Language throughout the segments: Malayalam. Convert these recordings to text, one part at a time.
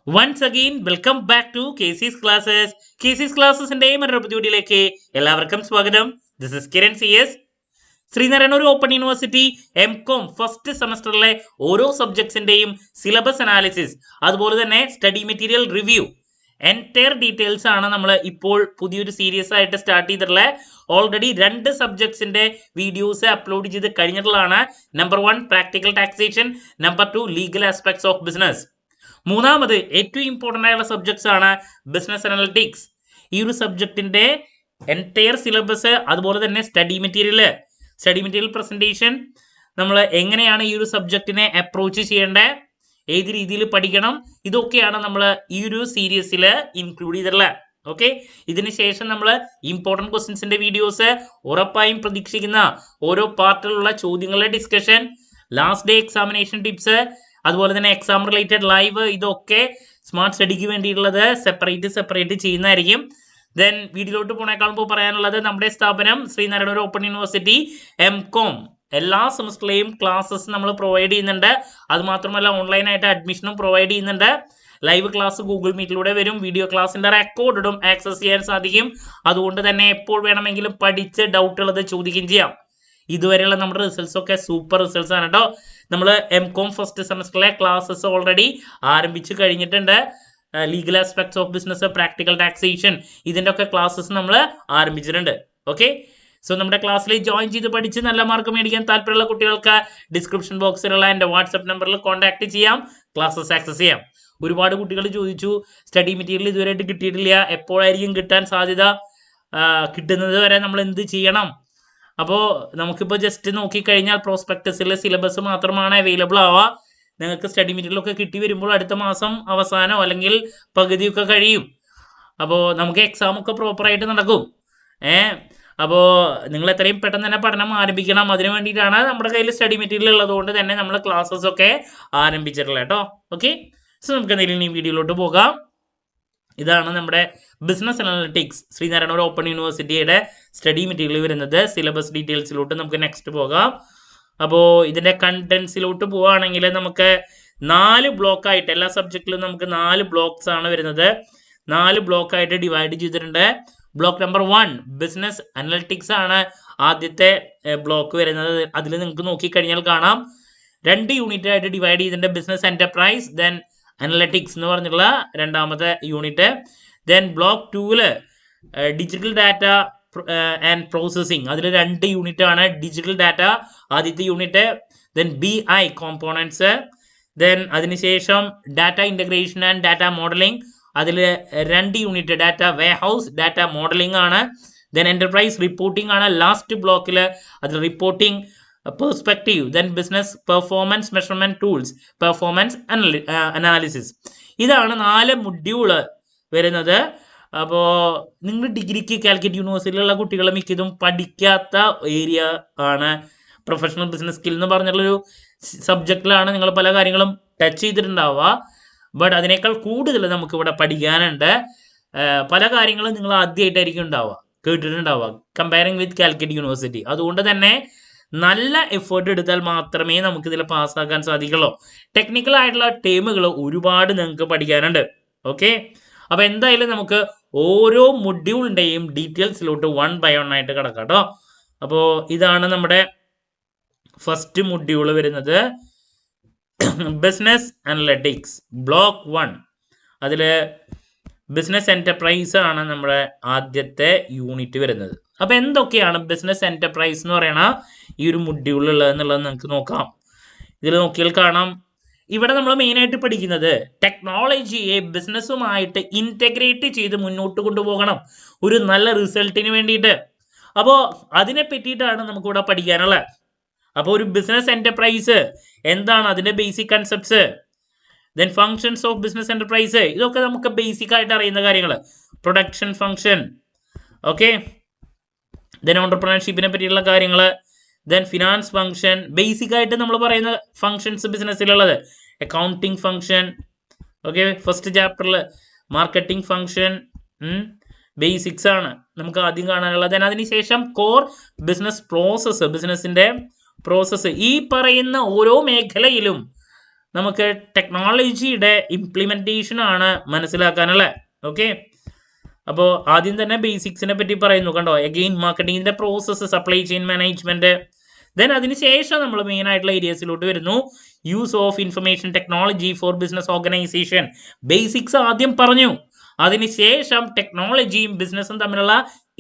Once again, welcome back to KC's Classes. KC's Classes-ന്റെ മറ്റൊരു പുതിയയിലേക്ക് എല്ലാവർക്കും സ്വാഗതം. This is Kiran CS. Sreenarayana open university M.Com first സെമസ്റ്ററിലെ ഓരോ സബ്ജക്ട്സിന്റെയും സിലബസ് അനാലിസിസ് അതുപോലെ തന്നെ study material review entire details ആണ് നമ്മൾ ഇപ്പോൾ പുതിയൊരു സീരീസ് ആയിട്ട് സ്റ്റാർട്ട് ചെയ്തിട്ടുള്ളത്. ഓൾറെഡി 2 സബ്ജക്ട്സിന്റെ വീഡിയോസ് അപ്ലോഡ് ചെയ്ത് കഴിഞ്ഞിട്ടുള്ളതാണ്. Number 1 practical taxation, number 2 legal aspects of business. മൂന്നാമത് ഏറ്റവും ഇമ്പോർട്ടൻ്റ് ആയുള്ള സബ്ജക്ട്സ് ആണ് ബിസിനസ് അനലിറ്റിക്സ്. ഈ ഒരു സബ്ജക്റ്റിന്റെ എൻറ്റയർ സിലബസ് അതുപോലെ തന്നെ സ്റ്റഡി മെറ്റീരിയൽ പ്രസന്റേഷൻ, നമ്മൾ എങ്ങനെയാണ് ഈ ഒരു സബ്ജക്റ്റിനെ അപ്രോച്ച് ചെയ്യേണ്ടത്, ഏത് രീതിയിൽ പഠിക്കണം, ഇതൊക്കെയാണ് നമ്മൾ ഈ ഒരു സീരീസിൽ ഇൻക്ലൂഡ് ചെയ്തിട്ടുള്ളത്. ഓക്കെ, ഇതിന് ശേഷം നമ്മൾ ഇമ്പോർട്ടൻറ്റ് ക്വസ്റ്റ്യൻസിന്റെ വീഡിയോസ്, ഉറപ്പായും പ്രതീക്ഷിക്കുന്ന ഓരോ പാർട്ടിലുള്ള ചോദ്യങ്ങളുടെ discussion, last day examination tips, അതുപോലെ തന്നെ എക്സാം റിലേറ്റഡ് ലൈവ്, ഇതൊക്കെ സ്മാർട്ട് സ്റ്റഡിക്ക് വേണ്ടിയിട്ടുള്ളത് സെപ്പറേറ്റ് ചെയ്യുന്നതായിരിക്കും. ദെൻ വീഡിയോയിലോട്ട് പോണേക്കാൾ മുമ്പ് പറയാനുള്ളത്, നമ്മുടെ സ്ഥാപനം ശ്രീനാരായണ ഓപ്പൺ യൂണിവേഴ്സിറ്റി M.Com എല്ലാ സെമസ്റ്ററിലെയും ക്ലാസ്സസ് നമ്മൾ പ്രൊവൈഡ് ചെയ്യുന്നുണ്ട്. അതുമാത്രമല്ല ഓൺലൈനായിട്ട് അഡ്മിഷനും പ്രൊവൈഡ് ചെയ്യുന്നുണ്ട്. ലൈവ് ക്ലാസ് ഗൂഗിൾ മീറ്റിലൂടെ വരും. വീഡിയോ ക്ലാസ്സിൻ്റെ റെക്കോർഡും ആക്സസ് ചെയ്യാൻ സാധിക്കും. അതുകൊണ്ട് തന്നെ എപ്പോൾ വേണമെങ്കിലും പഠിച്ച് ഡൗട്ടുള്ളത് ചോദിക്കുകയും ചെയ്യാം. ഇതുവരെയുള്ള നമ്മുടെ റിസൾട്ട്സ് ഒക്കെ സൂപ്പർ റിസൾട്ട്സ് ആണ് കേട്ടോ. നമ്മൾ M.Com ഫസ്റ്റ് സെമസ്റ്ററിലെ ക്ലാസ്സസ് ഓൾറെഡി ആരംഭിച്ചു കഴിഞ്ഞിട്ടുണ്ട്. Legal aspects of business, practical taxation, ഇതിൻ്റെ ഒക്കെ ക്ലാസ്സസ് നമ്മൾ ആരംഭിച്ചിട്ടുണ്ട്. ഓക്കെ, സോ നമ്മുടെ ക്ലാസ്സിൽ ജോയിൻ ചെയ്ത് പഠിച്ച് നല്ല മാർക്ക് മേടിക്കാൻ താല്പര്യമുള്ള കുട്ടികൾക്ക് ഡിസ്ക്രിപ്ഷൻ ബോക്സിലുള്ള എൻ്റെ വാട്സപ്പ് നമ്പറിൽ കോൺടാക്ട് ചെയ്യാം, ക്ലാസ്സസ് ആക്സസ് ചെയ്യാം. ഒരുപാട് കുട്ടികൾ ചോദിച്ചു, സ്റ്റഡി മെറ്റീരിയൽ ഇതുവരെയായിട്ട് കിട്ടിയിട്ടില്ല, എപ്പോഴായിരിക്കും കിട്ടാൻ സാധ്യത, കിട്ടുന്നത് വരെ നമ്മൾ എന്ത് ചെയ്യണം? അപ്പോൾ നമുക്കിപ്പോൾ ജസ്റ്റ് നോക്കിക്കഴിഞ്ഞാൽ പ്രോസ്പെക്ടസിൽ സിലബസ് മാത്രമാണ് അവൈലബിൾ ആവുക. നിങ്ങൾക്ക് സ്റ്റഡി മെറ്റീരിയലൊക്കെ കിട്ടി വരുമ്പോൾ അടുത്ത മാസം അവസാനം അല്ലെങ്കിൽ പകുതിയൊക്കെ കഴിയും. അപ്പോൾ നമുക്ക് എക്സാം ഒക്കെ പ്രോപ്പറായിട്ട് നടക്കും. അപ്പോൾ നിങ്ങൾ എത്രയും പെട്ടെന്ന് തന്നെ പഠനം ആരംഭിക്കണം. അതിന് വേണ്ടിയിട്ടാണ് നമ്മുടെ കയ്യിൽ സ്റ്റഡി മെറ്റീരിയൽ ഉള്ളതുകൊണ്ട് തന്നെ നമ്മൾ ക്ലാസ്സസ് ഒക്കെ ആരംഭിച്ചിട്ടുള്ളത് കേട്ടോ. ഓക്കെ, സോ നമുക്ക് എന്തെങ്കിലും ഈ വീഡിയോയിലോട്ട് പോകാം. ഇതാണ് നമ്മുടെ ബിസിനസ് അനലിറ്റിക്സ് ശ്രീനാരായണ ഓപ്പൺ യൂണിവേഴ്സിറ്റിയുടെ സ്റ്റഡി മെറ്റീരിയൽ വരുന്നത്. സിലബസ് ഡീറ്റെയിൽസിലോട്ട് നമുക്ക് നെക്സ്റ്റ് പോകാം. അപ്പോൾ ഇതിൻ്റെ കണ്ടൻസിലോട്ട് പോവുകയാണെങ്കിൽ നമുക്ക് 4 ബ്ലോക്കായിട്ട്, എല്ലാ സബ്ജക്റ്റിലും നമുക്ക് 4 ബ്ലോക്സ് ആണ് വരുന്നത്. 4 ബ്ലോക്കായിട്ട് ഡിവൈഡ് ചെയ്തിട്ടുണ്ട്. ബ്ലോക്ക് നമ്പർ 1 ബിസിനസ് അനലിറ്റിക്സ് ആണ് ആദ്യത്തെ ബ്ലോക്ക് വരുന്നത്. അതിൽ നിങ്ങൾക്ക് നോക്കിക്കഴിഞ്ഞാൽ കാണാം 2 യൂണിറ്റ് ആയിട്ട് ഡിവൈഡ് ചെയ്തിട്ടുണ്ട്. ബിസിനസ് എന്റർപ്രൈസ്, ദെൻ അനലിറ്റിക്സ് എന്ന് പറഞ്ഞുള്ള രണ്ടാമത്തെ unit. Then block 2 digital data and processing, അതിൽ 2 യൂണിറ്റ് ആണ്. ഡിജിറ്റൽ ഡാറ്റ ആദ്യത്തെ unit, then BI components, then അതിനുശേഷം data integration and data modelling, അതിൽ 2 unit. Data warehouse, data modelling ആണ്. ദെൻ എൻ്റർപ്രൈസ് റിപ്പോർട്ടിംഗ് ആണ് ലാസ്റ്റ് ബ്ലോക്കിൽ, അതിൽ reporting perspective, then business performance measurement tools, performance analysis. ഇതാണ് 4 മൊഡ്യൂള് വരുന്നത്. അപ്പോൾ നിങ്ങൾ ഡിഗ്രിക്ക് കാലിക്കറ്റ് യൂണിവേഴ്സിറ്റിയിലുള്ള കുട്ടികൾ മിക്കതും പഠിക്കാത്ത ഏരിയ ആണ്. പ്രൊഫഷണൽ ബിസിനസ് സ്കിൽ എന്ന് പറഞ്ഞുള്ളൊരു സബ്ജക്റ്റിലാണ് നിങ്ങൾ പല കാര്യങ്ങളും ടച്ച് ചെയ്തിട്ടുണ്ടാവുക. ബട്ട് അതിനേക്കാൾ കൂടുതൽ നമുക്കിവിടെ പഠിക്കാനുണ്ട്. പല കാര്യങ്ങളും നിങ്ങൾ ആദ്യമായിട്ടായിരിക്കും ഉണ്ടാവുക, കേട്ടിട്ടുണ്ടാവുക, കമ്പയറിങ് വിത്ത് കാലിക്കറ്റ് യൂണിവേഴ്സിറ്റി. അതുകൊണ്ട് തന്നെ നല്ല എഫേർട്ട് എടുത്താൽ മാത്രമേ നമുക്കിതിൽ പാസ്സാക്കാൻ സാധിക്കുള്ളൂ. ടെക്നിക്കൽ ആയിട്ടുള്ള ടേമുകൾ ഒരുപാട് നിങ്ങൾക്ക് പഠിക്കാനുണ്ട്. ഓക്കെ, അപ്പോൾ എന്തായാലും നമുക്ക് ഓരോ മൊഡ്യൂളിൻ്റെയും ഡീറ്റെയിൽസിലോട്ട് 1 by 1 ആയിട്ട് കിടക്കാം കേട്ടോ. അപ്പോൾ ഇതാണ് നമ്മുടെ ഫസ്റ്റ് മൊഡ്യൂൾ വരുന്നത്, ബിസിനസ് അനലിറ്റിക്സ് ബ്ലോക്ക് 1. അതിൽ ബിസിനസ് എൻ്റർപ്രൈസ് ആണ് നമ്മുടെ ആദ്യത്തെ യൂണിറ്റ് വരുന്നത്. അപ്പോൾ എന്തൊക്കെയാണ് ബിസിനസ് എൻ്റർപ്രൈസ് എന്ന് പറയണ ഈ ഒരു മൊഡ്യൂളിലുള്ളത് എന്നുള്ളത് നമുക്ക് നോക്കാം. ഇതിൽ നോക്കിയാൽ കാണാം, ഇവിടെ നമ്മൾ മെയിനായിട്ട് പഠിക്കുന്നത് ടെക്നോളജിയെ ബിസിനസ്സുമായിട്ട് ഇൻറ്റഗ്രേറ്റ് ചെയ്ത് മുന്നോട്ട് കൊണ്ടുപോകണം ഒരു നല്ല റിസൾട്ടിന് വേണ്ടിയിട്ട്. അപ്പോൾ അതിനെ പറ്റിയിട്ടാണ് നമുക്കിവിടെ പഠിക്കാനുള്ളത്. അപ്പോൾ ഒരു ബിസിനസ് എൻ്റർപ്രൈസ് എന്താണ്, അതിൻ്റെ basic concepts, then functions of business enterprise, ഇതൊക്കെ നമുക്ക് ബേസിക് ആയിട്ട് അറിയുന്ന കാര്യങ്ങൾ. പ്രൊഡക്ഷൻ ഫങ്ഷൻ, ഓക്കെ, ദെൻ ഓണ്ടർപ്രണർഷിപ്പിനെ പറ്റിയുള്ള കാര്യങ്ങൾ, ദെൻ ഫിനാൻസ് ഫങ്ഷൻ, ബേസിക് ആയിട്ട് നമ്മൾ പറയുന്ന ഫങ്ഷൻസ് ബിസിനസ്സിലുള്ളത്. അക്കൗണ്ടിങ് ഫങ്ഷൻ, ഓക്കെ, ഫസ്റ്റ് ചാപ്റ്ററിൽ മാർക്കറ്റിംഗ് ഫങ്ഷൻ, ബേസിക്സ് ആണ് നമുക്ക് ആദ്യം കാണാനുള്ളത്. ദെൻ അതിനുശേഷം കോർ ബിസിനസ് പ്രോസസ്സ്, ബിസിനസ്സിൻ്റെ പ്രോസസ്സ്. ഈ പറയുന്ന ഓരോ മേഖലയിലും നമുക്ക് ടെക്നോളജിയുടെ ഇംപ്ലിമെന്റേഷൻ ആണ് മനസ്സിലാക്കാനുള്ളത്. ഓക്കെ, അപ്പോൾ ആദ്യം തന്നെ ബേസിക്സിനെ പറ്റി പറയുന്നു. കണ്ടോ, അഗെയിൻ മാർക്കറ്റിംഗിന്റെ process, supply chain management. Then അതിനുശേഷം നമ്മൾ മെയിൻ ആയിട്ടുള്ള ഏരിയസിലോട്ട് വരുന്നു. Use of information technology for business organisation. Basics ആദ്യം പറഞ്ഞു, അതിനുശേഷം ടെക്നോളജിയും ബിസിനസ്സും തമ്മിലുള്ള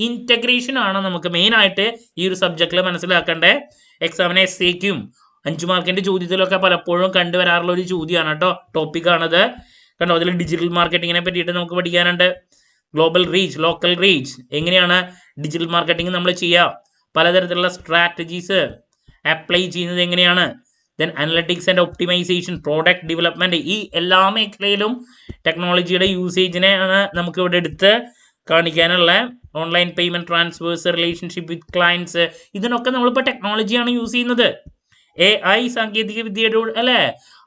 ഇന്റഗ്രേഷൻ ആണ് നമുക്ക് മെയിൻ ആയിട്ട് ഈ ഒരു സബ്ജക്റ്റിൽ മനസ്സിലാക്കേണ്ടത്. എക്സാമിന് എസ്സേക്കും 5 മാർക്കിന്റെ ചോദ്യത്തിലൊക്കെ പലപ്പോഴും കണ്ടുവരാറുള്ള ഒരു ചോദ്യമാണ് കേട്ടോ, ടോപ്പിക്കാണത്. കണ്ടോ, അതിൽ ഡിജിറ്റൽ മാർക്കറ്റിങ്ങിനെ പറ്റിയിട്ട് നമുക്ക് പഠിക്കാനുണ്ട്. ഗ്ലോബൽ റീച്ച്, ലോക്കൽ റീച്ച്, എങ്ങനെയാണ് ഡിജിറ്റൽ മാർക്കറ്റിംഗ് നമ്മൾ ചെയ്യുക, പലതരത്തിലുള്ള സ്ട്രാറ്റജീസ് അപ്ലൈ ചെയ്യുന്നത് എങ്ങനെയാണ്. Then analytics and optimisation, product development, ഈ എല്ലാ മേഖലയിലും ടെക്നോളജിയുടെ യൂസേജിനെയാണ് നമുക്ക് ഇവിടെ എടുത്ത് കാണിക്കാനുള്ള. Online payment transfers, relationship with clients, ഇതിനൊക്കെ നമ്മളിപ്പോൾ ടെക്നോളജിയാണ് യൂസ് ചെയ്യുന്നത്. AI സാങ്കേതിക വിദ്യയുടെ അല്ലേ,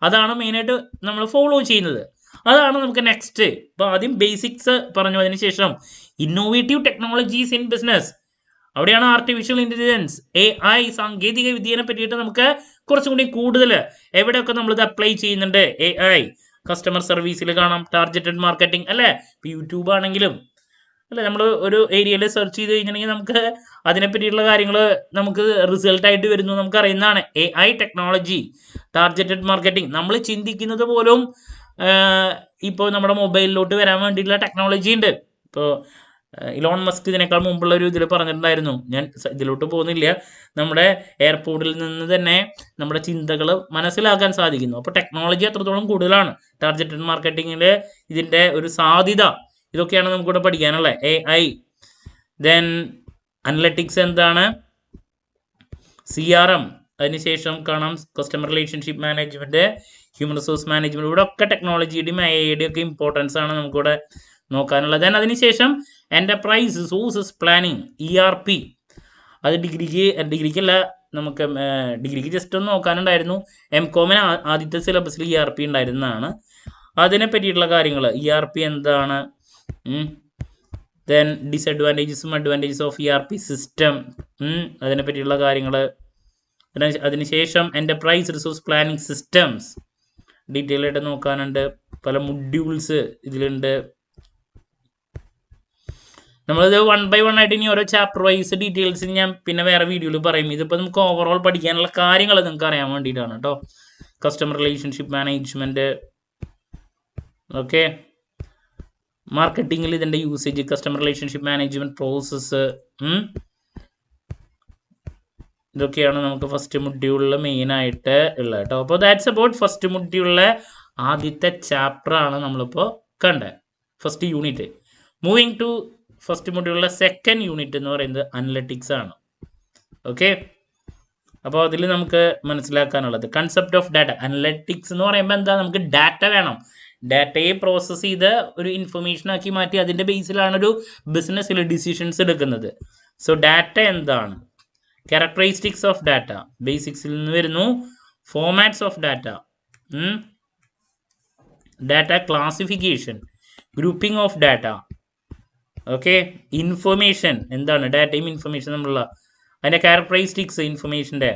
അതാണ് മെയിനായിട്ട് നമ്മൾ ഫോളോ ചെയ്യുന്നത്. അതാണ് നമുക്ക് നെക്സ്റ്റ്. ഇപ്പോൾ ആദ്യം ബേസിക്സ് പറഞ്ഞു, അതിനുശേഷം ഇന്നോവേറ്റീവ് ടെക്നോളജീസ് ഇൻ ബിസിനസ്, അവിടെയാണ് ആർട്ടിഫിഷ്യൽ ഇന്റലിജൻസ്, AI സാങ്കേതിക വിദ്യയെ പറ്റിയിട്ട് നമുക്ക് കുറച്ചും കൂടി കൂടുതൽ എവിടെയൊക്കെ നമ്മളിത് അപ്ലൈ ചെയ്യുന്നുണ്ട്. AI കസ്റ്റമർ സർവീസിൽ കാണാം, ടാർഗറ്റഡ് മാർക്കറ്റിംഗ് അല്ലേ, ഇപ്പോൾ യൂട്യൂബ് ആണെങ്കിലും അല്ലെ, നമ്മൾ ഒരു ഏരിയയിൽ സെർച്ച് ചെയ്ത് കഴിഞ്ഞിട്ടുണ്ടെങ്കിൽ നമുക്ക് അതിനെപ്പറ്റിയുള്ള കാര്യങ്ങൾ നമുക്ക് റിസൾട്ടായിട്ട് വരുന്നു, നമുക്ക് അറിയുന്നതാണ്. AI ടെക്നോളജി, ടാർഗറ്റഡ് മാർക്കറ്റിംഗ്, നമ്മൾ ചിന്തിക്കുന്നത് പോലും ഇപ്പോൾ നമ്മുടെ മൊബൈലിലോട്ട് വരാൻ വേണ്ടിയിട്ടുള്ള ടെക്നോളജി ഉണ്ട്. ഇപ്പോൾ ഇലോൺ മസ്ക് ഇതിനേക്കാൾ മുമ്പുള്ള ഒരു ഇതിൽ പറഞ്ഞിട്ടുണ്ടായിരുന്നു, ഞാൻ ഇതിലോട്ട് പോകുന്നില്ല, നമ്മുടെ എയർപോർട്ടിൽ നിന്ന് തന്നെ നമ്മുടെ ചിന്തകൾ മനസ്സിലാക്കാൻ സാധിക്കുന്നു. അപ്പോൾ ടെക്നോളജി അത്രത്തോളം കൂടുതലാണ്. ടാർഗറ്റഡ് മാർക്കറ്റിങ്ങിൽ ഇതിൻ്റെ ഒരു സാധ്യത, ഇതൊക്കെയാണ് നമുക്കിവിടെ പഠിക്കാനുള്ളത്. AI, ദെൻ അനലറ്റിക്സ് എന്താണ്, CRM, അതിനുശേഷം കാണാം customer relationship management, human resource management, ഇവിടെ ഒക്കെ ടെക്നോളജിയുടെയും AIയുടെയും ഒക്കെ ഇമ്പോർട്ടൻസ് ആണ് നമുക്കിവിടെ നോക്കാനുള്ളത്. ദെൻ അതിനുശേഷം എന്റർപ്രൈസ് റിസോഴ്സസ് പ്ലാനിങ്, ERP, അത് ഡിഗ്രിക്കല്ല, നമുക്ക് ഡിഗ്രിക്ക് ജസ്റ്റ് ഒന്ന് നോക്കാനുണ്ടായിരുന്നു. MCOM ആദ്യത്തെ സിലബസിൽ ERP ഉണ്ടായിരുന്നതാണ്. അതിനെ പറ്റിയിട്ടുള്ള കാര്യങ്ങൾ, ERP എന്താണ്, ദെൻ ഡിസഡ്വാൻറ്റേജസും അഡ്വാൻറ്റേജസ് ഓഫ് ERP സിസ്റ്റം, അതിനെ പറ്റിയുള്ള കാര്യങ്ങൾ. അതിനുശേഷം enterprise resource planning systems detail ആയിട്ട് നോക്കാനുണ്ട്. പല മൊഡ്യൂൾസ് ഇതിലുണ്ട്. നമ്മളിത് 1 by 1 ആയിട്ട് ഇനി ഓരോ ചാപ്റ്റർ വൈസ് ഡീറ്റെയിൽസ് ഞാൻ പിന്നെ വേറെ വീഡിയോയിൽ പറയും. ഇതിപ്പോൾ നമുക്ക് ഓവറോൾ പഠിക്കാനുള്ള കാര്യങ്ങൾ നിങ്ങൾക്ക് അറിയാൻ വേണ്ടിയിട്ടാണ് കേട്ടോ. കസ്റ്റമർ റിലേഷൻഷിപ്പ് മാനേജ്മെന്റ്, ഓക്കെ, മാർക്കറ്റിങ്ങിൽ ഇതിൻ്റെ usage, customer relationship management process, ഇതൊക്കെയാണ് നമുക്ക് ഫസ്റ്റ് മൊഡ്യൂളിൽ മെയിൻ ആയിട്ട് ഉള്ളത് കേട്ടോ. അപ്പോൾ ദാറ്റ്സ് അബൌട്ട് ഫസ്റ്റ് മൊഡ്യൂളിലെ ആദ്യത്തെ ചാപ്റ്റർ ആണ് നമ്മളിപ്പോൾ കണ്ടത്, first unit. Moving to first മൊഡ്യൂളിലെ സെക്കൻഡ് യൂണിറ്റ് എന്ന് പറയുന്നത് അനലറ്റിക്സ് ആണ്. ഓക്കെ, അപ്പോൾ അതിൽ നമുക്ക് മനസ്സിലാക്കാനുള്ളത് കൺസെപ്റ്റ് ഓഫ് ഡാറ്റ. അനലറ്റിക്സ് എന്ന് പറയുമ്പോൾ എന്താ, നമുക്ക് ഡാറ്റ വേണം. ഡാറ്റയെ പ്രോസസ്സ് ചെയ്ത് ഒരു ഇൻഫർമേഷൻ ആക്കി മാറ്റി അതിൻ്റെ ബേസിലാണ് ഒരു ബിസിനസ്സിൽ ഡിസിഷൻസ് എടുക്കുന്നത്. സോ ഡാറ്റ എന്താണ്, ക്യാരക്ടറിസ്റ്റിക്സ് ഓഫ് ഡാറ്റ, ബേസിക്സിൽ നിന്ന് വരുന്നു. Formats of data, data classification, grouping of data, okay, information എന്താണ്, ഡാറ്റയും ഇൻഫർമേഷൻ തമ്മിലുള്ള അതിൻ്റെ ക്യാരക്ടറിസ്റ്റിക്സ്, ഇൻഫർമേഷൻ്റെ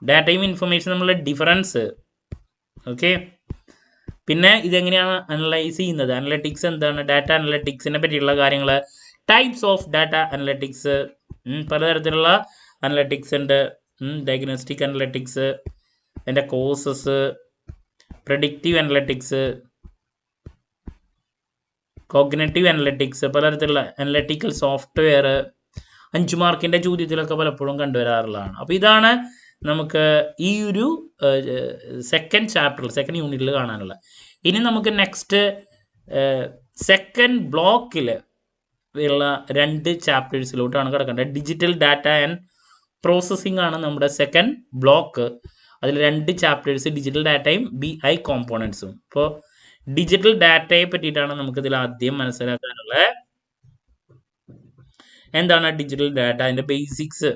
ഡാറ്റയും ഇൻഫർമേഷൻ തമ്മിലുള്ള ഡിഫറൻസ്, ഓക്കെ. പിന്നെ ഇതെങ്ങനെയാണ് അനലൈസ് ചെയ്യുന്നത്, അനലറ്റിക്സ് എന്താണ്, ഡാറ്റ അനലറ്റിക്സിനെ പറ്റിയുള്ള കാര്യങ്ങൾ, ടൈപ്സ് ഓഫ് ഡാറ്റ അനലറ്റിക്സ്, പലതരത്തിലുള്ള അനലറ്റിക്സ് ഉണ്ട്. ഡയഗ്നോസ്റ്റിക് അനലറ്റിക്സ്, അതിൻ്റെ courses, predictive analytics, cognitive analytics, പലതരത്തിലുള്ള അനലറ്റിക്കൽ സോഫ്റ്റ്വെയർ 5 മാർക്കിൻ്റെ ചോദ്യത്തിലൊക്കെ പലപ്പോഴും കണ്ടുവരാറുള്ളതാണ്. അപ്പോൾ ഇതാണ് നമുക്ക് ഈ ഒരു സെക്കൻഡ് ചാപ്റ്ററിൽ, സെക്കൻഡ് യൂണിറ്റിൽ കാണാനുള്ള. ഇനി നമുക്ക് നെക്സ്റ്റ് സെക്കൻഡ് ബ്ലോക്കിൽ ഉള്ള 2 ചാപ്റ്റേഴ്സിലോട്ടാണ് കിടക്കേണ്ടത്. ഡിജിറ്റൽ ഡാറ്റ ആൻഡ് പ്രോസസ്സിംഗ് ആണ് നമ്മുടെ സെക്കൻഡ് ബ്ലോക്ക്. അതിൽ 2 ചാപ്റ്റേഴ്സ്, ഡിജിറ്റൽ ഡാറ്റയും BI കോമ്പോണൻസും. ഇപ്പോൾ ഡിജിറ്റൽ ഡാറ്റയെ പറ്റിയിട്ടാണ് നമുക്കിതിൽ ആദ്യം മനസ്സിലാക്കാനുള്ളത്. എന്താണ് ഡിജിറ്റൽ ഡാറ്റ, അതിൻ്റെ ബേസിക്സ്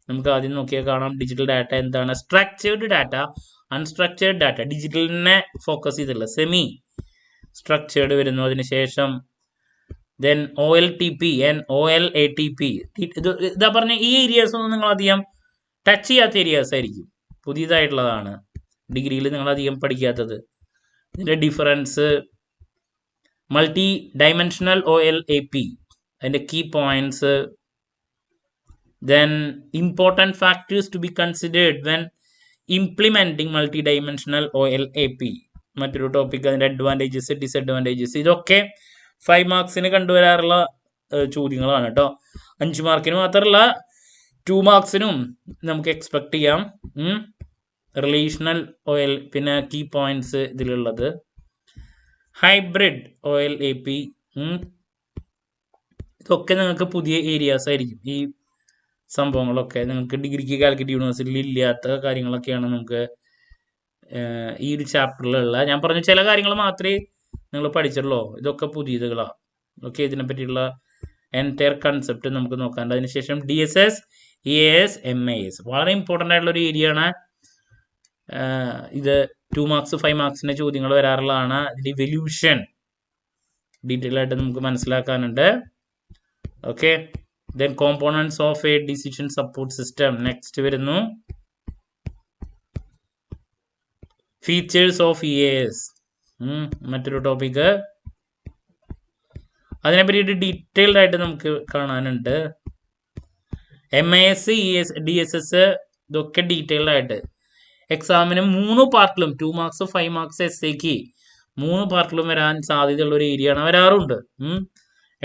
നമുക്ക് ആദ്യം നോക്കിയാൽ കാണാം. ഡിജിറ്റൽ ഡാറ്റ എന്താണ്, സ്ട്രക്ചേർഡ് ഡാറ്റ, അൺസ്ട്രക്ചേർഡ് ഡാറ്റ, ഡിജിറ്റലിനെ ഫോക്കസ് ചെയ്തിട്ടുള്ള സെമി സ്ട്രക്ചേർഡ് വരുന്നു. അതിനുശേഷം ദെൻ OLTP ആൻഡ് OLATP, ഇതാ പറഞ്ഞ ഈ ഏരിയാസ് ഒന്നും നിങ്ങൾ അധികം ടച്ച് ചെയ്യാത്ത ഏരിയാസ് ആയിരിക്കും, പുതിയതായിട്ടുള്ളതാണ്. ഡിഗ്രിയിൽ നിങ്ങൾ അധികം പഠിക്കാത്തത്. ഇതിൻ്റെ ഡിഫറൻസ്, മൾട്ടി ഡയമെൻഷണൽ OLAP, അതിൻ്റെ key points, then important factors to be considered when implementing multi-dimensional OLAP, മറ്റൊരു ടോപ്പിക്, അതിൻ്റെ അഡ്വാൻറ്റേജസ് ഡിസഡ്വാൻറ്റേജസ്. ഇതൊക്കെ 5 മാർക്സിന് കണ്ടുവരാറുള്ള ചോദ്യങ്ങളാണ് കേട്ടോ. 5 മാർക്കിന് മാത്രമല്ല 2 മാർക്സിനും നമുക്ക് എക്സ്പെക്ട് ചെയ്യാം. റിലേഷണൽ OL, പിന്നെ കീ പോയിന്റ്സ് ഇതിലുള്ളത്, ഹൈബ്രിഡ് OLAP, ഇതൊക്കെ നിങ്ങൾക്ക് പുതിയ ഏരിയാസ് ആയിരിക്കും. ഈ സംഭവങ്ങളൊക്കെ നിങ്ങൾക്ക് ഡിഗ്രിക്ക് കാലിക്കറ്റ് യൂണിവേഴ്സിറ്റിയിൽ ഇല്ലാത്ത കാര്യങ്ങളൊക്കെയാണ് നമുക്ക് ഈ ഒരു ചാപ്റ്ററിലുള്ള. ഞാൻ പറഞ്ഞ ചില കാര്യങ്ങൾ മാത്രമേ നിങ്ങൾ പഠിച്ചുള്ളൂ, ഇതൊക്കെ പുതിയതുകളാണ്. ഓക്കെ, ഇതിനെ പറ്റിയുള്ള എൻറ്റയർ കൺസെപ്റ്റ് നമുക്ക് നോക്കാം. അതിനുശേഷം DSS, EAS, MAS വളരെ ഇമ്പോർട്ടൻ്റ് ആയിട്ടുള്ള ഒരു ഏരിയ ആണ്. ഇത് 2 മാർക്സ് 5 മാർക്സിൻ്റെ ചോദ്യങ്ങൾ വരാറുള്ളതാണ്. ഇതിൻ്റെ ഇവല്യൂഷൻ ഡീറ്റെയിൽ ആയിട്ട് നമുക്ക് മനസ്സിലാക്കാനുണ്ട്. Okay, then components of a decision support system. Next വരുന്നു ഫീച്ചേഴ്സ് ഓഫ് EAS, മറ്റൊരു ടോപ്പിക്. അതിനെ പറ്റിയിട്ട് ഡീറ്റെയിൽഡ് ആയിട്ട് നമുക്ക് കാണാനുണ്ട്. MAS, EAS, DSS ഇതൊക്കെ ഡീറ്റെയിൽഡ് ആയിട്ട് എക്സാമിന് 3 പാർട്ടിലും 2 മാർക്സ് 5 മാർക്സ് എസ്സേക്ക് 3 പാർട്ടിലും വരാൻ സാധ്യതയുള്ള ഒരു ഏരിയ ആണ്, വരാറുണ്ട്.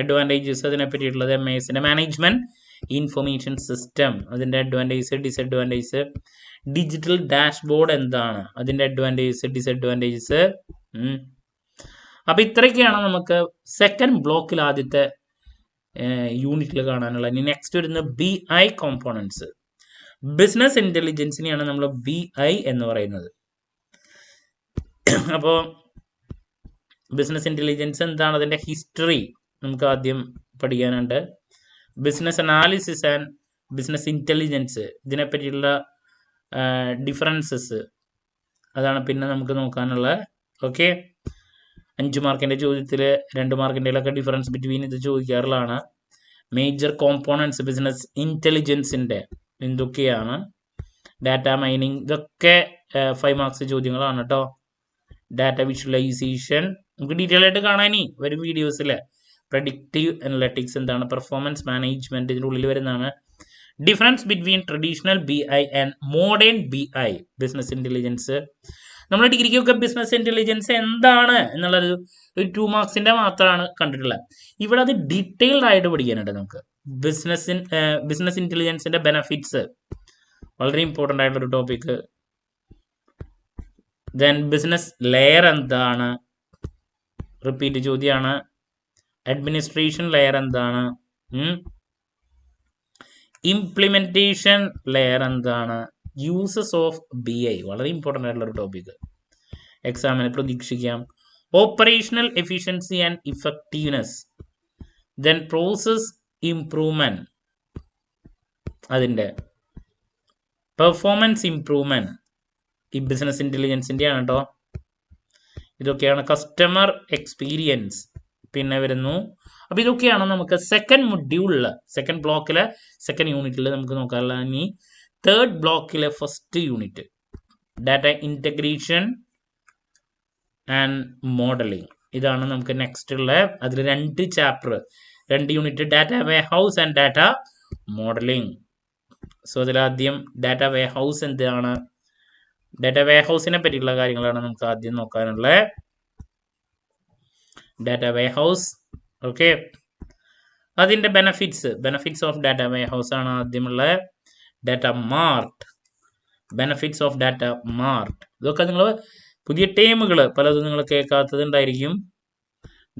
അഡ്വാൻറ്റേജസ് അതിനെ പറ്റിയിട്ടുള്ളത്, MASന്റെ മാനേജ്മെന്റ് ഇൻഫർമേഷൻ സിസ്റ്റം, അതിൻ്റെ അഡ്വാൻറ്റേജസ് ഡിസഡ്വാൻറ്റേജസ്, ഡിജിറ്റൽ ഡാഷ്ബോർഡ് എന്താണ്, അതിൻ്റെ അഡ്വാൻറ്റേജസ് ഡിസഡ്വാൻറ്റേജസ്. അപ്പോൾ ഇത്രയൊക്കെയാണ് നമുക്ക് സെക്കൻഡ് ബ്ലോക്കിൽ ആദ്യത്തെ യൂണിറ്റിൽ കാണാനുള്ള. ഇനി നെക്സ്റ്റ് വരുന്ന BI കോമ്പോണൻസ്. ബിസിനസ് ഇൻ്റലിജൻസിനെയാണ് നമ്മൾ BI എന്ന് പറയുന്നത്. അപ്പോൾ ബിസിനസ് ഇൻ്റലിജൻസ് എന്താണ്, അതിൻ്റെ ഹിസ്റ്ററി നമുക്ക് ആദ്യം പഠിക്കാനുണ്ട്. Business analysis and business intelligence, ഇതിനെപ്പറ്റിയുള്ള ഡിഫറൻസസ്, അതാണ് പിന്നെ നമുക്ക് നോക്കാനുള്ള. ഓക്കെ, 5 മാർക്കിൻ്റെ ചോദ്യത്തിൽ 2 മാർക്കിൻ്റെയിലൊക്കെ ഡിഫറൻസ് ബിറ്റ്വീൻ ഇത് ചോദിക്കാറുള്ളതാണ്. മേജർ കോമ്പോണൻസ് ബിസിനസ് ഇൻ്റലിജൻസിൻ്റെ എന്തൊക്കെയാണ്, ഡാറ്റ മൈനിങ്, ഇതൊക്കെ 5 മാർക്സ് ചോദ്യങ്ങളാണ് കേട്ടോ. ഡാറ്റ വിഷ്വലൈസേഷൻ നമുക്ക് ഡീറ്റെയിൽ ആയിട്ട് കാണാനേ വരും വീഡിയോസിൽ. പ്രഡിക്റ്റീവ് അനലറ്റിക്സ് എന്താണ്, പെർഫോമൻസ് മാനേജ്മെന്റ് ഇതിൻ്റെ ഉള്ളിൽ വരുന്നതാണ്. Difference between traditional BI and modern BI, business intelligence. നമ്മുടെ ഡിഗ്രിക്കൊക്കെ ബിസിനസ് ഇൻ്റലിജൻസ് എന്താണ് എന്നുള്ളത് ഒരു 2 മാർക്സിൻ്റെ മാത്രമാണ് കണ്ടിട്ടുള്ളത്. ഇവിടെ അത് ഡീറ്റെയിൽഡ് ആയിട്ട് പഠിക്കാനുണ്ട് നമുക്ക്. ബിസിനസ് ഇൻ്റലിജൻസിൻ്റെ ബെനഫിറ്റ്സ് വളരെ ഇമ്പോർട്ടൻ്റ് ആയിട്ടുള്ളൊരു ടോപ്പിക്ക്. ദെൻ ബിസിനസ് ലെയർ എന്താണ്, റിപ്പീറ്റ് ചോദ്യമാണ്. അഡ്മിനിസ്ട്രേഷൻ ലെയർ എന്താണ്, ഇംപ്ലിമെന്റേഷൻ ലെയർ എന്താണ്, യൂസസ് ഓഫ് BI വളരെ ഇമ്പോർട്ടൻ്റ് ആയിട്ടുള്ള ഒരു ടോപ്പിക്, എക്സാമിന് പ്രതീക്ഷിക്കാം. Operational efficiency and effectiveness, then process improvement, അതിൻ്റെ പെർഫോമൻസ് ഇംപ്രൂവ്മെന്റ് ഈ ബിസിനസ് ഇൻ്റലിജൻസിൻ്റെ ആണ് കേട്ടോ. ഇതൊക്കെയാണ് കസ്റ്റമർ എക്സ്പീരിയൻസ് പിന്നെ വരുന്നു. അപ്പോൾ ഇതൊക്കെയാണ് നമുക്ക് സെക്കൻഡ് മൊഡ്യൂളിൽ, സെക്കൻഡ് ബ്ലോക്കിലെ സെക്കൻഡ് യൂണിറ്റിൽ നമുക്ക് നോക്കാനുള്ള. ഇനി തേർഡ് ബ്ലോക്കിലെ first unit data integration and modelling, ഇതാണ് നമുക്ക് നെക്സ്റ്റ് ഉള്ള. അതിൽ 2 chapter 2 unit, data warehouse and data modelling. So അതിലാദ്യം ഡാറ്റ വെയർഹൗസ് എന്താണ്, ഡാറ്റ വെയർഹൗസിനെ പറ്റിയുള്ള കാര്യങ്ങളാണ് നമുക്ക് ആദ്യം നോക്കാനുള്ളത്. ഡാറ്റ വെയർഹൗസ്, ഓക്കെ, അതിൻ്റെ ബെനഫിറ്റ്സ് ഓഫ് ഡാറ്റ വെയർഹൗസ് ആണ് ആദ്യമുള്ള. Data mart, benefits of data mart, ഇതൊക്കെ നിങ്ങൾ പുതിയ ടേമുകൾ പലതും നിങ്ങൾ കേൾക്കാത്തതുണ്ടായിരിക്കും.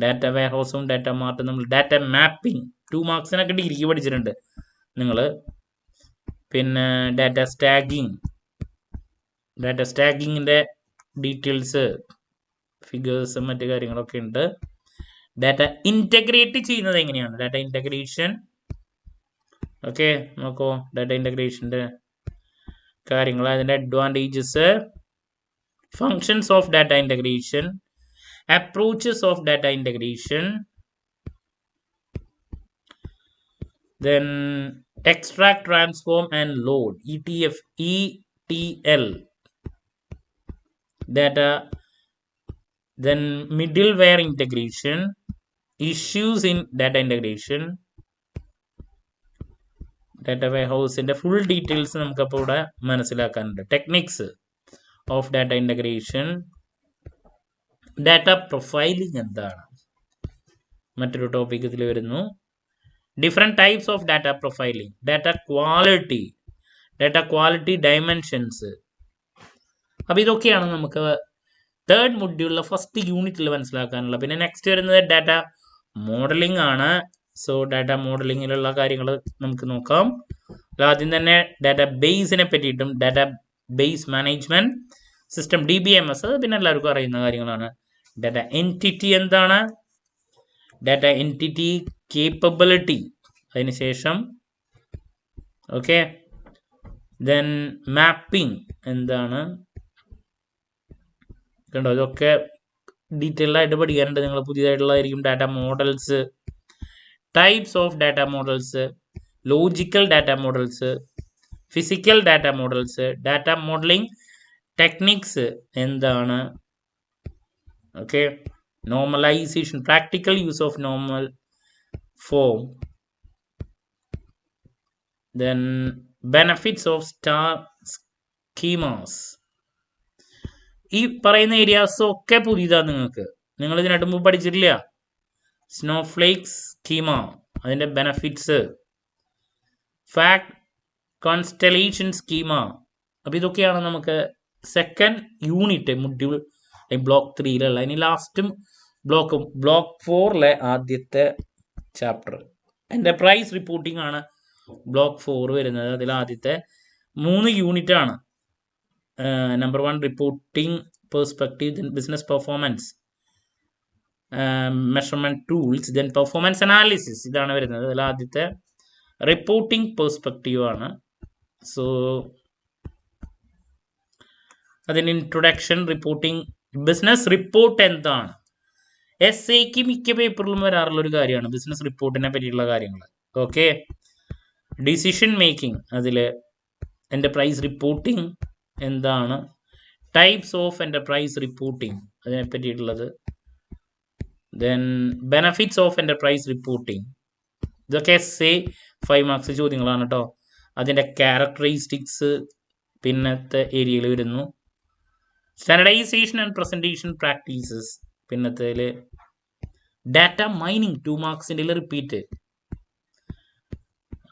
ഡാറ്റ വെയർഹൗസും ഡാറ്റ മാർട്ടും നമ്മൾ. ഡാറ്റ മാപ്പിംഗ് 2 മാർക്സിനൊക്കെ ഡിഗ്രിക്ക് പഠിച്ചിട്ടുണ്ട് നിങ്ങൾ. പിന്നെ ഡാറ്റ സ്റ്റാക്കിങ്ങിൻ്റെ ഡീറ്റെയിൽസ്, ഫിഗേഴ്സും മറ്റു കാര്യങ്ങളൊക്കെ ഉണ്ട്. ഡാറ്റ ഇൻറ്റഗ്രേറ്റ് ചെയ്യുന്നത് എങ്ങനെയാണ്, ഡാറ്റ ഇൻറ്റഗ്രേഷൻ. ഓക്കെ, നോക്കൂ ഡാറ്റ ഇൻറ്റഗ്രേഷൻ്റെ കാര്യങ്ങൾ, അതിൻ്റെ advantages, functions of data integration, approaches of data integration, then extract, transform and load, ETL, data, then middleware integration, issues in data integration, data warehouse full details നമുക്കപ്പോൾ ഇവിടെ മനസ്സിലാക്കാനുണ്ട്. Techniques of data integration, data profiling എന്താണ് മറ്റൊരു ടോപ്പിക് ഇതിൽ വരുന്നു. Different types of data profiling, data quality dimensions. അപ്പോൾ ഇതൊക്കെയാണ് നമുക്ക് തേർഡ് മൊഡ്യൂളിലെ ഫസ്റ്റ് യൂണിറ്റിൽ മനസ്സിലാക്കാനുള്ള. പിന്നെ നെക്സ്റ്റ് വരുന്നത് ഡാറ്റ മോഡലിംഗ് ആണ്. സോ ഡാറ്റ മോഡലിങ്ങിലുള്ള കാര്യങ്ങൾ നമുക്ക് നോക്കാം. ആദ്യം തന്നെ ഡാറ്റ ബേസിനെ പറ്റിയിട്ടും database management system DBMS, അത് പിന്നെ എല്ലാവർക്കും അറിയുന്ന കാര്യങ്ങളാണ്. ഡാറ്റ എൻറ്റിറ്റി എന്താണ്, ഡാറ്റ എൻറ്റിറ്റി കേപ്പബിലിറ്റി, അതിനുശേഷം ഓക്കെ ദെൻ മാപ്പിംഗ് എന്താണ്, കണ്ടോ ഇതൊക്കെ ഡീറ്റെയിൽഡ് ആയിട്ട് പഠിക്കാനുണ്ട്. നിങ്ങൾ പുതിയതായിട്ടുള്ളതായിരിക്കും. Data models, types of data models, logical data models, physical data models, data modelling techniques എന്താണ്, okay normalisation, practical use of normal form, then benefits of star schemas. ഈ പറയുന്ന ഏരിയാസ് ഒക്കെ പുതിയതാണ് നിങ്ങൾക്ക്. നിങ്ങൾ ഇതിനു മുമ്പ് പഠിച്ചിട്ടില്ല. സ്നോഫ്ലേക്ക് സ്കീമ, അതിൻ്റെ ബെനഫിറ്റ്സ്, ഫാക്ട് കോൺസ്റ്റലേഷൻ സ്കീമ. അപ്പോൾ ഇതൊക്കെയാണ് നമുക്ക് സെക്കൻഡ് യൂണിറ്റ് മൊഡ്യൂൾ ബ്ലോക്ക് 3 ഇനി ലാസ്റ്റും ബ്ലോക്ക് 4 ആദ്യത്തെ ചാപ്റ്റർ എന്റർപ്രൈസ് റിപ്പോർട്ടിംഗ് ആണ് ബ്ലോക്ക് 4 വരുന്നത്. അതിൽ ആദ്യത്തെ 3 യൂണിറ്റ് ആണ്. Number 1 reporting perspective, then business performance measurement tools, then performance analysis, ഇതാണ് വരുന്നത്. അതിൽ ആദ്യത്തെ റിപ്പോർട്ടിംഗ് പെർസ്പെക്റ്റീവ് ആണ്. സോ അതിന് ഇൻട്രൊഡക്ഷൻ, റിപ്പോർട്ടിംഗ്, ബിസിനസ് റിപ്പോർട്ട് എന്താണ്, SAക്ക് മിക്ക പേപ്പറിലും വരാറുള്ള ഒരു കാര്യമാണ് ബിസിനസ് റിപ്പോർട്ടിനെ പറ്റിയുള്ള കാര്യങ്ങൾ. ഓക്കെ ഡിസിഷൻ മേക്കിംഗ്, അതിൽ എന്റർപ്രൈസ് റിപ്പോർട്ടിംഗ് എന്താണ്, ടൈപ്സ് ഓഫ് എന്റർപ്രൈസ് റിപ്പോർട്ടിംഗ് അതിനെ പറ്റിയിട്ടുള്ളത്, then benefits of enterprise reporting. ഇതൊക്കെ SA 5 മാർക്സ് ചോദ്യങ്ങളാണ് കേട്ടോ. അതിൻ്റെ ക്യാരക്ടറിസ്റ്റിക്സ് പിന്നത്തെ ഏരിയയിൽ വരുന്നു. സ്റ്റാൻഡർഡൈസേഷൻ ആൻഡ് പ്രസൻറ്റേഷൻ പ്രാക്ടീസസ്, പിന്നത്തേൽ ഡാറ്റ മൈനിങ് 2 മാർക്സിൻ്റെ റിപ്പീറ്റ്.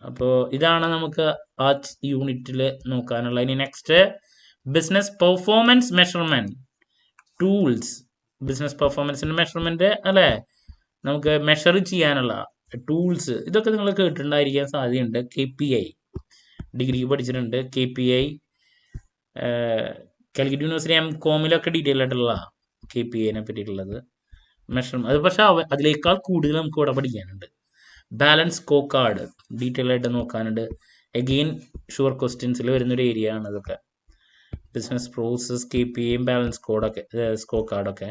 അപ്പോൾ ഇതാണ് നമുക്ക് ആ യൂണിറ്റിൽ നോക്കാനുള്ള. ഇനി next business performance measurement tools, business പെർഫോമൻസിൻ്റെ മെഷർമെന്റ് അല്ലേ, നമുക്ക് മെഷർ ചെയ്യാനുള്ള ടൂൾസ്, ഇതൊക്കെ നിങ്ങൾ കേട്ടിട്ടുണ്ടായിരിക്കാൻ സാധ്യതയുണ്ട്. KPI ഡിഗ്രി പഠിച്ചിട്ടുണ്ട്. KPI കാലിക്കറ്റ് യൂണിവേഴ്സിറ്റി MCOMലൊക്കെ ഡീറ്റെയിൽ ആയിട്ടുള്ള KPIനെ പറ്റിയിട്ടുള്ളത് മെഷർമെന്റ്. അത് പക്ഷെ അതിനേക്കാൾ കൂടുതൽ നമുക്ക് ഇവിടെ പഠിക്കാനുണ്ട്. ബാലൻസ് സ്കോ കാർഡ് ഡീറ്റെയിൽ ആയിട്ട് നോക്കാനുണ്ട്. അഗെയിൻ ഷുവർ ക്വസ്റ്റ്യൻസിൽ വരുന്നൊരു ഏരിയ ആണ് ഇതൊക്കെ. ബിസിനസ് പ്രോസസ്, KPIയും ബാലൻസ് സ്കോ കാർഡൊക്കെ.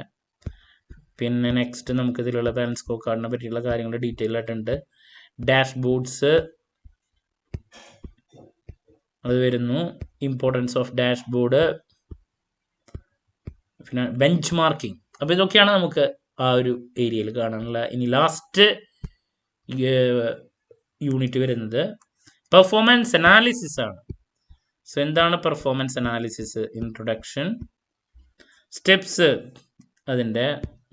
പിന്നെ നെക്സ്റ്റ് നമുക്ക് ഇതിലുള്ള ബാലൻസ് സ്കോ കാർഡിനെ പറ്റിയുള്ള കാര്യങ്ങൾ ഡീറ്റെയിൽ ആയിട്ടുണ്ട്. ഡാഷ്ബോർഡ്സ് അത് വരുന്നു. ഇമ്പോർട്ടൻസ് ഓഫ് ഡാഷ്ബോർഡ്, പിന്നെ ബെഞ്ച് മാർക്കിംഗ്. അപ്പോൾ ഇതൊക്കെയാണ് നമുക്ക് ആ ഒരു ഏരിയയിൽ കാണാനുള്ള. ഇനി ലാസ്റ്റ് യൂണിറ്റ് വരുന്നത് പെർഫോമൻസ് അനാലിസിസ് ആണ്. സോ എന്താണ് പെർഫോമൻസ് അനാലിസിസ്, ഇൻട്രൊഡക്ഷൻ, സ്റ്റെപ്സ് അതിൻ്റെ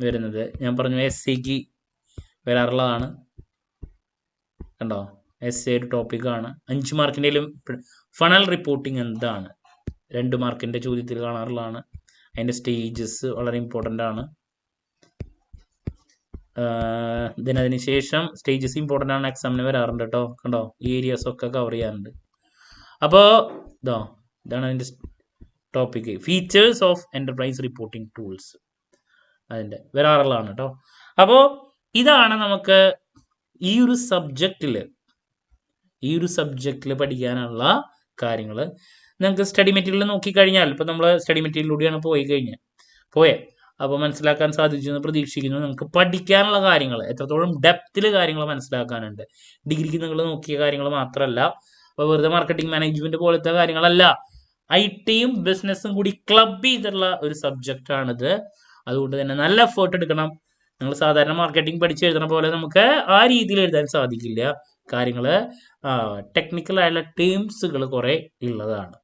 വരുന്നത്. ഞാൻ പറഞ്ഞു SAക്ക് വരാറുള്ളതാണ് കണ്ടോ. SA ഒരു ടോപ്പിക്കാണ്. 5 മാർക്കിൻ്റെയിലും ഫണൽ റിപ്പോർട്ടിംഗ് എന്താണ് 2 മാർക്കിൻ്റെ ചോദ്യത്തിൽ കാണാറുള്ളതാണ്. അതിൻ്റെ സ്റ്റേജസ് വളരെ ഇമ്പോർട്ടൻ്റ് ആണ്. അതിന് ശേഷം സ്റ്റേജസ് ഇമ്പോർട്ടൻ്റ് ആണ്, എക്സാമിന് വരാറുണ്ട് കേട്ടോ. കണ്ടോ ഈ ഏരിയാസ് ഒക്കെ കവർ ചെയ്യാറുണ്ട്. അപ്പോൾ ഇതാണ് അതിൻ്റെ topic. Features of enterprise reporting tools അതിൻ്റെ വരാറുള്ളതാണ് കേട്ടോ. അപ്പോൾ ഇതാണ് നമുക്ക് ഈ ഒരു സബ്ജക്റ്റിൽ പഠിക്കാനുള്ള കാര്യങ്ങൾ. നിങ്ങൾക്ക് സ്റ്റഡി മെറ്റീരിയൽ നോക്കിക്കഴിഞ്ഞാൽ, ഇപ്പോൾ നമ്മൾ സ്റ്റഡി മെറ്റീരിയലിലൂടെയാണ് പോയേ അപ്പോൾ മനസ്സിലാക്കാൻ സാധിച്ചു എന്ന് പ്രതീക്ഷിക്കുന്നു. നമുക്ക് പഠിക്കാനുള്ള കാര്യങ്ങൾ എത്രത്തോളം ഡെപ്തിൽ കാര്യങ്ങൾ മനസ്സിലാക്കാനുണ്ട്. ഡിഗ്രിക്ക് നിങ്ങൾ നോക്കിയ കാര്യങ്ങൾ മാത്രമല്ല, അപ്പോൾ വെറുതെ മാർക്കറ്റിംഗ് മാനേജ്മെന്റ് പോലത്തെ കാര്യങ്ങളല്ല. IT-യും ബിസിനസ്സും കൂടി ക്ലബ് ചെയ്തിട്ടുള്ള ഒരു സബ്ജക്റ്റ് ആണിത്. അതുകൊണ്ട് തന്നെ നല്ല എഫേർട്ട് എടുക്കണം. നിങ്ങൾ സാധാരണ മാർക്കറ്റിംഗ് പഠിച്ച് എഴുതുന്ന പോലെ നമുക്ക് ആ രീതിയിൽ എഴുതാൻ സാധിക്കില്ല. കാര്യങ്ങൾ ടെക്നിക്കൽ ആയിട്ടുള്ള ടേംസുകൾ കുറേ ഉള്ളതാണ്.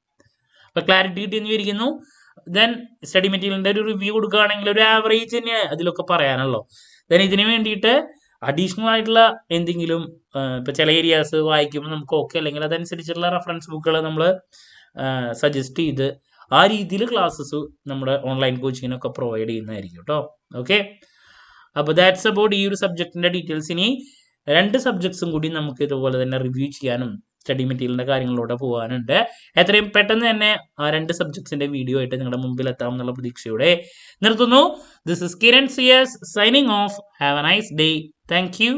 അപ്പോൾ ക്ലാരിറ്റി കിട്ടിയെന്ന് വിചാരിക്കുന്നു. ദെൻ സ്റ്റഡി മെറ്റീരിയലിൻ്റെ ഒരു റിവ്യൂ കൊടുക്കുകയാണെങ്കിൽ ഒരു ആവറേജ് തന്നെ അതിലൊക്കെ പറയാനുള്ളൂ. ദെൻ ഇതിന് വേണ്ടിയിട്ട് അഡീഷണൽ ആയിട്ടുള്ള എന്തെങ്കിലും ഇപ്പോൾ ചില ഏരിയാസ് വായിക്കുമ്പോൾ നമുക്ക് ഓക്കെ അല്ലെങ്കിൽ അതനുസരിച്ചുള്ള റെഫറൻസ് ബുക്കുകൾ നമ്മൾ സജസ്റ്റ് ചെയ്ത് ആ രീതിയിൽ ക്ലാസ്സസ് നമ്മുടെ ഓൺലൈൻ കോച്ചിങ്ങിനൊക്കെ പ്രൊവൈഡ് ചെയ്യുന്നതായിരിക്കും കേട്ടോ. ഓക്കെ, അപ്പോൾ ദാറ്റ്സ് അബൌട്ട് ഈ ഒരു സബ്ജക്റ്റിൻ്റെ ഡീറ്റെയിൽസ്. ഇനി 2 സബ്ജക്ട്സും കൂടി നമുക്ക് ഇതുപോലെ തന്നെ റിവ്യൂ ചെയ്യാനും സ്റ്റഡി മെറ്റീരിയലിൻ്റെ കാര്യങ്ങളിലൂടെ പോകാനുണ്ട്. എത്രയും പെട്ടെന്ന് തന്നെ ആ 2 സബ്ജക്ട്സിൻ്റെ വീഡിയോ ആയിട്ട് നിങ്ങളുടെ മുമ്പിൽ എത്താം എന്നുള്ള പ്രതീക്ഷയോടെ നിർത്തുന്നു. This is Kiran CS signing off. Have a nice day. Thank U.